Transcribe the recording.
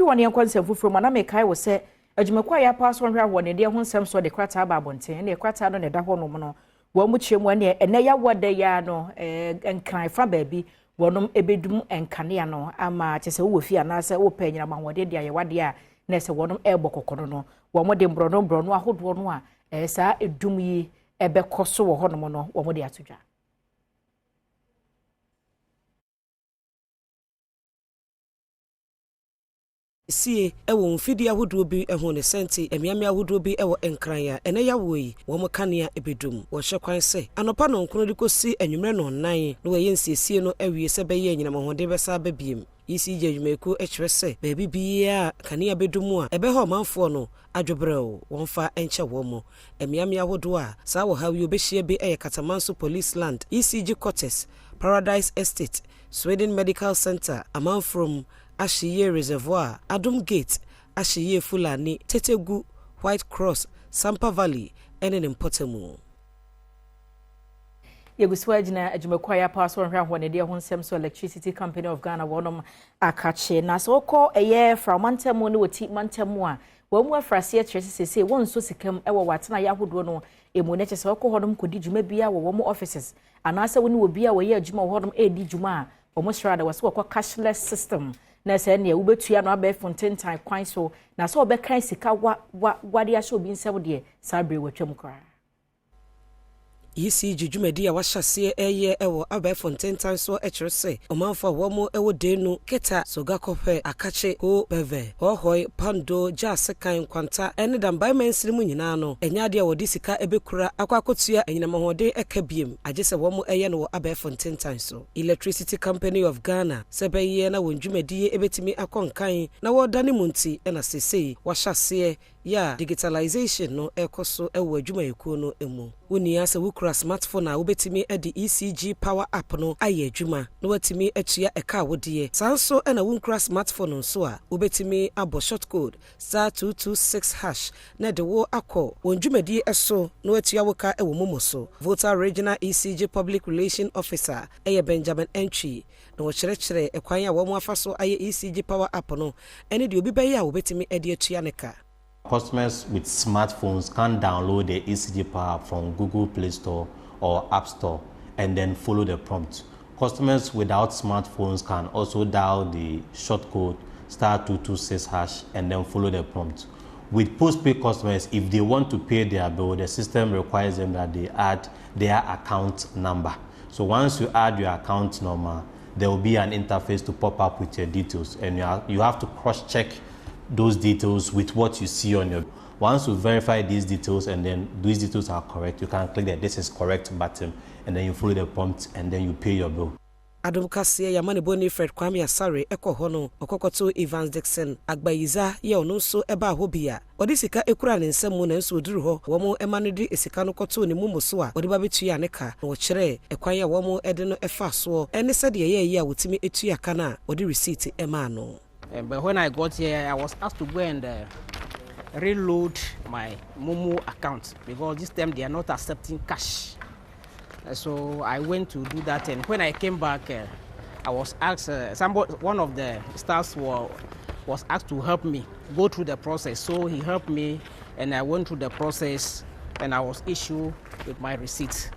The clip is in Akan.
fi won yen konsem fufuro ma na me kai wo se adwumakwa ya pass won hwa won de ho nsem so de krata ba bonten ne krata no ne da ho no no wo mu chiemu ne ene ya wode ya no enkran fa baabi wonom ebedum enkane no ama chese wo fi ana se wo pa nyina ma wode de ya wade a na se wonom ebo kokono no wo mo de mbrono ahodo no a saa edum yi ebe koso wo ho no no wo mo de atodwa sie ewo mfidi ahodo bi eho ne senti emiame ahodo bi ewo enkran ya ene ya woyi wo mo kanea ebedum wo hwekwan se anopa no nkono de kosi anwumre no nan no ye nsiesie no awie se be ye nyina mohode be sa ba biem ECG adwumaku ekire se beebi bia kanea bedum a ebe ho manfo no adwobrɛw wonfa enche wo mo emiame ahodo a sa wo hawi obehie bi Katamanso Police Land ECG Cashless Paradise Estate Sweden Medical Center among from Ashiye Reservoir, Adom Gate, Ashiye Fulani, Tetegu, White Cross, Sampa Valley, and in Potemu. Yeguswajina adwumakwa ya pass won hwa won de ho nsem so Electricity Company of Ghana wonom akache na so ko eye from mantemu ne woti mantemu a wo mu afrase atresese won so sikam ewo watena ya hodo no emu ne chese ko hodom kodi djuma bia wo mo offices anase woni wo bia wo ye adwuma hodom edi djuma a wo mo shrada wo ko cashless system na se ne ubetua no abe fontentan kwan so na so obekan sika wade ahye obi nsem de sabre watwam kra ECG djumadi a wahase eye ewo abe fontentan so ekirese omanfa wo mo ewo denu keta soga kope akache ko beve hohoi pando ja sekan kwanta ene dambai mansiri mu nyina no enya de wodi sika ebekura akwakotua enyina mahode ekabiem agese wo mo eye no abe fontentan so Electricity Company of Ghana sebeye na wondwumadi ebetimi akonkan na wo dane munti ena sesei wahase ya digitalization no ekoso ewo adwuma ekuo no emu woni ase wukura smartphone a wobetimi edi ECG power app no aye adwuma no watimi atua eka wodie sanso ena wukura smartphone nso a wobetimi abo short code *226# na de wo akọ wondwumadi eso no atua woka ewo momoso Volta Regional ECG Public Relation Officer eye Benjamin Entry no wo kyerɛkyerɛ ekwan a wo mo afaso aye ECG power app no ene de obi bɛyɛ a wobetimi edi atua neka. Customers with smartphones can download the ECG Power app from Google Play Store or App Store and then follow the prompt. Customers without smartphones can also dial the short code *226# and then follow the prompt. With postpaid customers, if they want to pay their bill, the system requires them that they add their account number. So once you add your account number, there will be an interface to pop up with your details, and you have to cross-check those details with what you see on your. Once you verify these details and then these details are correct, you can click that this is correct button and then you follow the prompt and then you pay your bill. Adom Kasee ya mane boni Fred Kwame Asare eko hono okokoto Evans Dixon agbayiza ye ono so eba hobia odi sika ekura ne nsem mu na nso oduru ho wo mo ema ne di esika no koto ne mumu so a odi ba betua ne ka na wo kyere ekwan ya wo mo ede no efa so ene sade ye a wotimi etua ka na odi receipt ema no. But when I got here, I was asked to go and reload my Momo account because this time they are not accepting cash. So I went to do that, and when I came back, I was asked, one of the staffs was asked to help me go through the process. So he helped me, and I went through the process, and I was issued with my receipt.